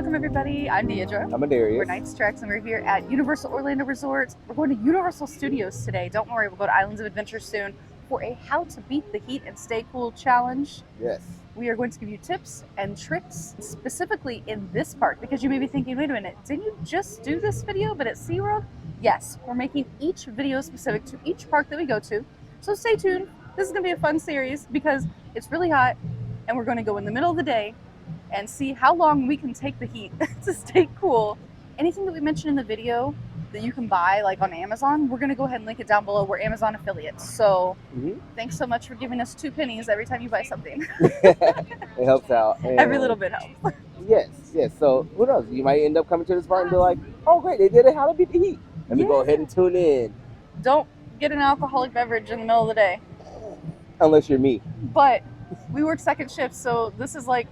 Welcome everybody, I'm Deidre. I'm Darius. We're Nights Treks and we're here at Universal Orlando Resort. We're going to Universal Studios today. Don't worry, we'll go to Islands of Adventure soon for a How to Beat the Heat and Stay Cool challenge. Yes. We are going to give you tips and tricks specifically in this park because you may be thinking, wait a minute, didn't you just do this video but at SeaWorld? Yes, we're making each video specific to each park that we go to. So stay tuned. This is going to be a fun series because it's really hot and we're going to go in the middle of the day and see how long we can take the heat to stay cool. Anything that we mentioned in the video that you can buy like on Amazon, we're going to go ahead and link it down below. We're Amazon affiliates. So thanks so much for giving us 2 pennies every time you buy something. It helps out. And every little bit helps. Yes. So who knows? You might end up coming to this park and be like, oh great, they did it, How to Beat the Heat. Let me go ahead and tune in. Don't get an alcoholic beverage in the middle of the day. Unless you're me. But we work second shift, so this is like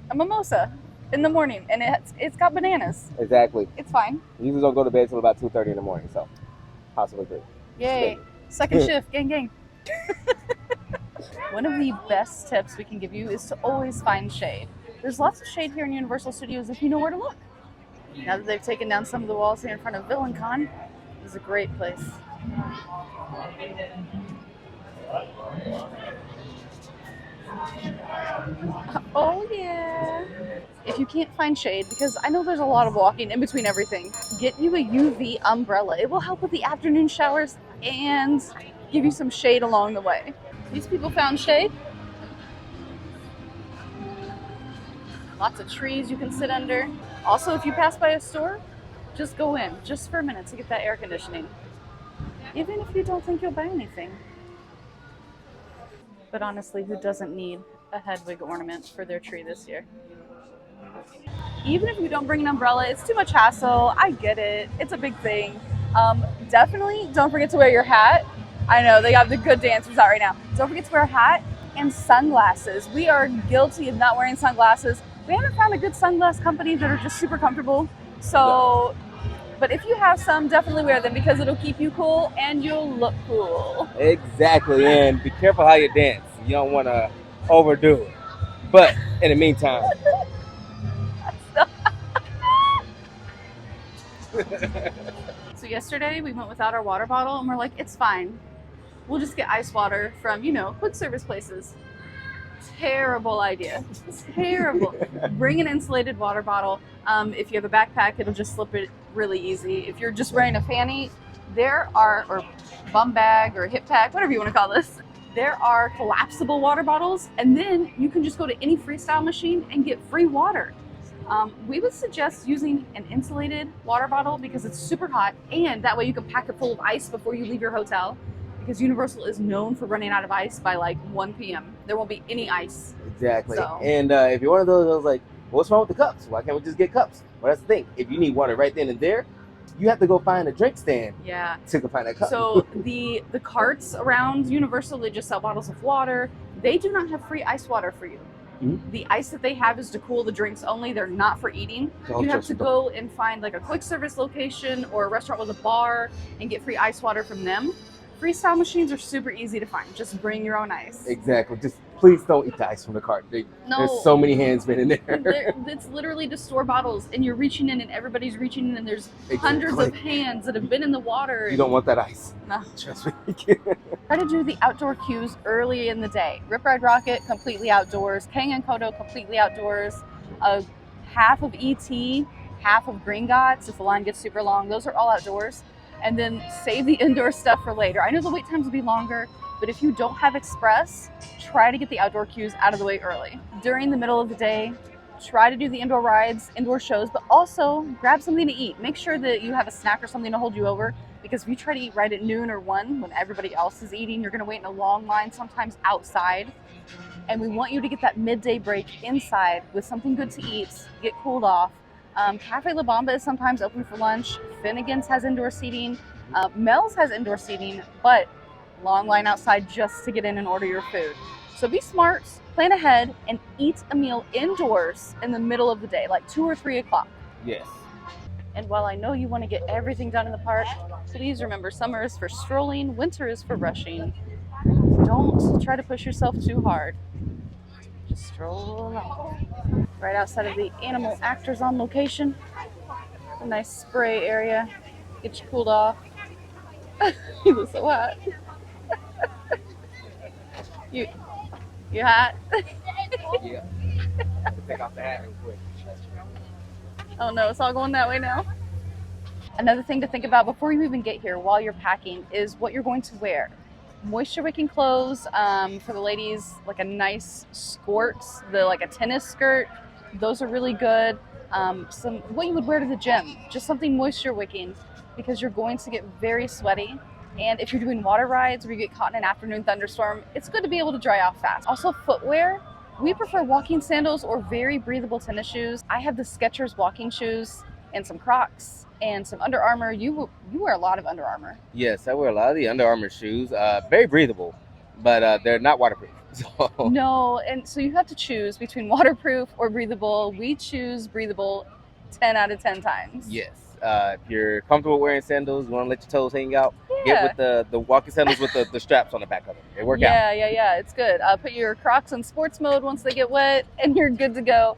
a mimosa in the morning, and it's got bananas. Exactly. It's fine. We usually don't go to bed until about 2:30 in the morning, so possibly 3. Yay. Second shift, gang. One of the best tips we can give you is to always find shade. There's lots of shade here in Universal Studios if you know where to look. Now that they've taken down some of the walls here in front of VillainCon, this is a great place. Oh yeah. If you can't find shade, because I know there's a lot of walking in between everything, get you a UV umbrella. It will help with the afternoon showers and give you some shade along the way. These people found shade. Lots of trees you can sit under. Also, if you pass by a store, just go in just for a minute to get that air conditioning. Even if you don't think you'll buy anything. But honestly, who doesn't need a Hedwig ornament for their tree this year? Even if you don't bring an umbrella, it's too much hassle. I get it. It's a big thing. Definitely don't forget to wear your hat. I know they got the good dancers out right now. Don't forget to wear a hat and sunglasses. We are guilty of not wearing sunglasses. We haven't found a good sunglass company that are just super comfortable. So, but if you have some, definitely wear them because it'll keep you cool and you'll look cool. Exactly, and be careful how you dance. You don't want to overdo it. But in the meantime. So yesterday we went without our water bottle and we're like, it's fine. We'll just get ice water from, quick service places. Terrible idea. Terrible. Bring an insulated water bottle. If you have a backpack, it'll just slip it really easy. If you're just wearing a fanny, or bum bag or hip pack, whatever you want to call this, there are collapsible water bottles, and then you can just go to any freestyle machine and get free water. We would suggest using an insulated water bottle because it's super hot, and that way you can pack it full of ice before you leave your hotel. Because Universal is known for running out of ice by like 1 p.m. There won't be any ice. Exactly. So. And if you're one of those like, what's wrong with the cups? Why can't we just get cups? Well, that's the thing. If you need water right then and there, you have to go find a drink stand. Yeah. To go find that cup. So the carts around Universal, they just sell bottles of water. They do not have free ice water for you. Mm-hmm. The ice that they have is to cool the drinks only. They're not for eating. You have to go and find like a quick service location or a restaurant with a bar and get free ice water from them. Freestyle machines are super easy to find. Just bring your own ice. Exactly. Just please don't eat the ice from the cart. There's so many hands been in there. It's literally to store bottles, and you're reaching in, and everybody's reaching in, and there's hundreds of hands that have been in the water. You don't want that ice. No. Trust me. Try to do the outdoor queues early in the day. Rip Ride Rocket, completely outdoors. Kang and Kodo, completely outdoors. Half of ET, half of Gringotts, if the line gets super long. Those are all outdoors. And then save the indoor stuff for later. I know the wait times will be longer, but if you don't have Express, try to get the outdoor queues out of the way early. During the middle of the day, try to do the indoor rides, indoor shows, but also grab something to eat. Make sure that you have a snack or something to hold you over, because if you try to eat right at noon or 1 when everybody else is eating, you're gonna wait in a long line, sometimes outside. And we want you to get that midday break inside with something good to eat, get cooled off. Cafe La Bamba is sometimes open for lunch. Finnegan's has indoor seating. Mel's has indoor seating, but long line outside just to get in and order your food. So be smart, plan ahead, and eat a meal indoors in the middle of the day, like 2 or 3 o'clock. Yes. And while I know you want to get everything done in the park, please remember summer is for strolling, winter is for rushing. Don't try to push yourself too hard. Just stroll along. Right outside of the animal actors on location. A nice spray area. Get you cooled off. You look so hot. You hot? Yeah. Take off the hat real quick. Oh no, it's all going that way now. Another thing to think about before you even get here while you're packing is what you're going to wear. Moisture wicking clothes, for the ladies, like a nice skirt, like a tennis skirt. Those are really good. What you would wear to the gym, just something moisture wicking, because you're going to get very sweaty. And if you're doing water rides where you get caught in an afternoon thunderstorm, it's good to be able to dry off fast. Also footwear, we prefer walking sandals or very breathable tennis shoes. I have the Skechers walking shoes and some Crocs and some Under Armour. You wear a lot of Under Armour. Yes, I wear a lot of the Under Armour shoes. Very breathable, but they're not waterproof. So. No, and so you have to choose between waterproof or breathable. We choose breathable 10 out of 10 times. Yes. If you're comfortable wearing sandals, you want to let your toes hang out, Yeah. get with the walking sandals with the straps on the back of them. They work out. Yeah, it's good. Put your Crocs in sports mode once they get wet, and you're good to go.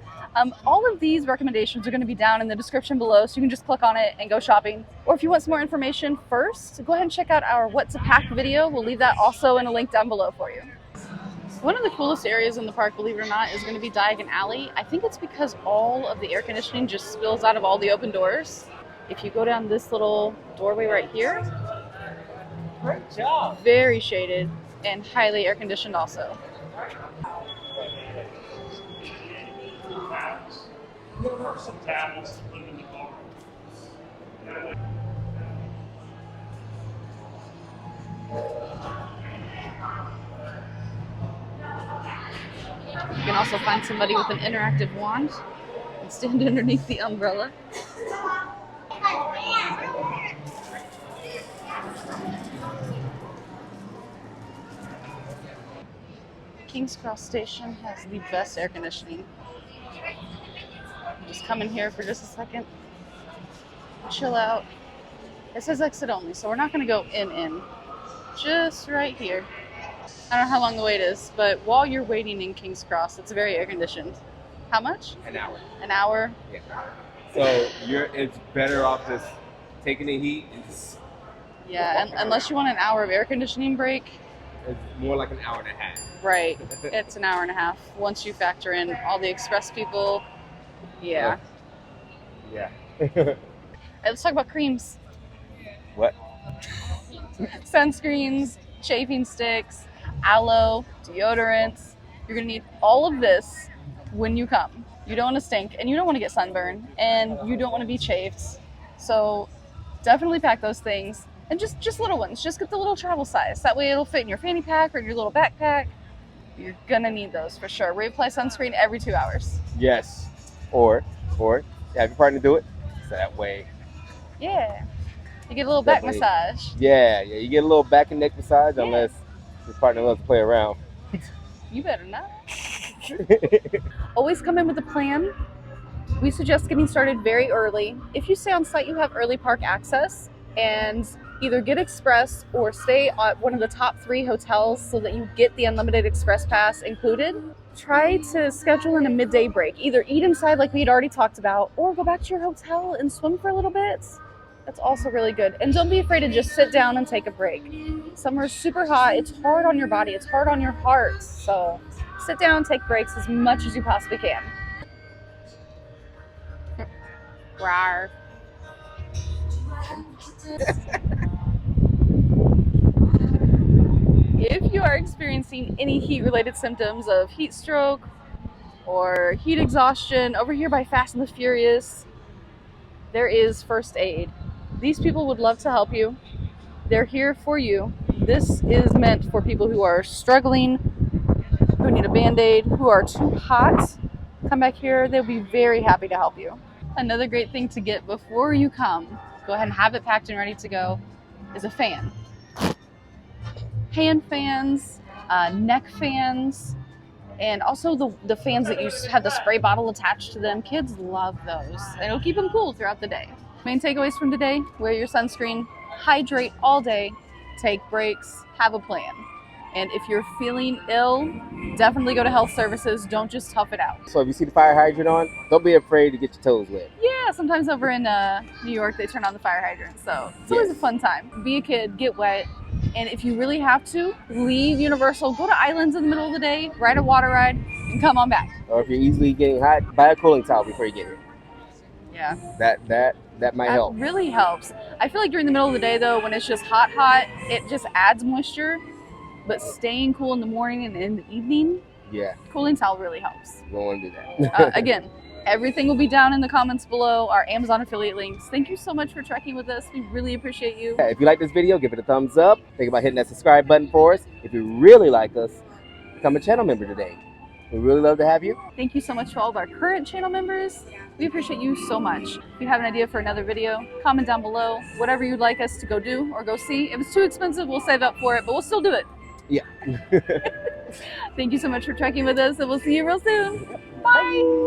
All of these recommendations are going to be down in the description below, so you can just click on it and go shopping. Or if you want some more information first, go ahead and check out our What to Pack video. We'll leave that also in a link down below for you. One of the coolest areas in the park, believe it or not, is going to be Diagon Alley. I think it's because all of the air conditioning just spills out of all the open doors. If you go down this little doorway right here, Great job. very shaded and highly air conditioned also. Some tablets to put in the car. You can also find somebody with an interactive wand and stand underneath the umbrella. King's Cross Station has the best air conditioning. Just come in here for just a second, chill out. It says exit only, so we're not going to go in. Just right here. I don't know how long the wait is, but while you're waiting in King's Cross, it's very air conditioned. How much? An hour. An hour? Yeah. So it's better off just taking the heat and just. Yeah, and unless you want an hour of air conditioning break. It's more like an hour and a half. Right. It's an hour and a half once you factor in all the express people. Yeah. Yeah. Hey, let's talk about creams. What? Sunscreens, chafing sticks, aloe, deodorants. You're going to need all of this when you come. You don't want to stink, and you don't want to get sunburn, and you don't want to be chafed. So definitely pack those things. And just little ones. Just get the little travel size. That way it'll fit in your fanny pack or your little backpack. You're going to need those for sure. Reapply sunscreen every 2 hours. Yes. Or have your partner do it. So that way. Yeah. You get a little back Definitely. massage. Yeah. You get a little back and neck massage Yeah. unless your partner loves to play around. You better not. Always come in with a plan. We suggest getting started very early. If you stay on site, you have early park access, and either get express or stay at one of the top 3 hotels so that you get the unlimited express pass included. Try to schedule in a midday break. Either eat inside like we had already talked about, or go back to your hotel and swim for a little bit. That's also really good. And don't be afraid to just sit down and take a break. Summer is super hot. It's hard on your body. It's hard on your heart. So sit down and take breaks as much as you possibly can. Rawr. If you are experiencing any heat-related symptoms of heat stroke or heat exhaustion, over here by Fast and the Furious, there is first aid. These people would love to help you. They're here for you. This is meant for people who are struggling, who need a Band-Aid, who are too hot. Come back here. They'll be very happy to help you. Another great thing to get before you come, go ahead and have it packed and ready to go, is a fan. Hand fans, neck fans, and also the fans that you have the spray bottle attached to them. Kids love those. It'll keep them cool throughout the day. Main takeaways from today: wear your sunscreen, hydrate all day, take breaks, have a plan. And if you're feeling ill, definitely go to health services. Don't just tough it out. So if you see the fire hydrant on, don't be afraid to get your toes wet. Yeah, sometimes over in New York, they turn on the fire hydrant. So it's always a fun time. Be a kid, get wet. And if you really have to, leave Universal, go to islands in the middle of the day, ride a water ride, and come on back. Or if you're easily getting hot, buy a cooling towel before you get here. Yeah. That might help. That really helps. I feel like during the middle of the day, though, when it's just hot, it just adds moisture. But staying cool in the morning and in the evening, cooling towel really helps. You don't want to do that. Again, everything will be down in the comments below, our Amazon affiliate links. Thank you so much for trekking with us. We really appreciate you. If you like this video, give it a thumbs up. Think about hitting that subscribe button for us. If you really like us, become a channel member today. We really love to have you. Thank you so much to all of our current channel members. We appreciate you so much. If you have an idea for another video, comment down below. Whatever you'd like us to go do or go see. If it's too expensive, we'll save up for it, but we'll still do it. Yeah. Thank you so much for trekking with us, and we'll see you real soon. Bye.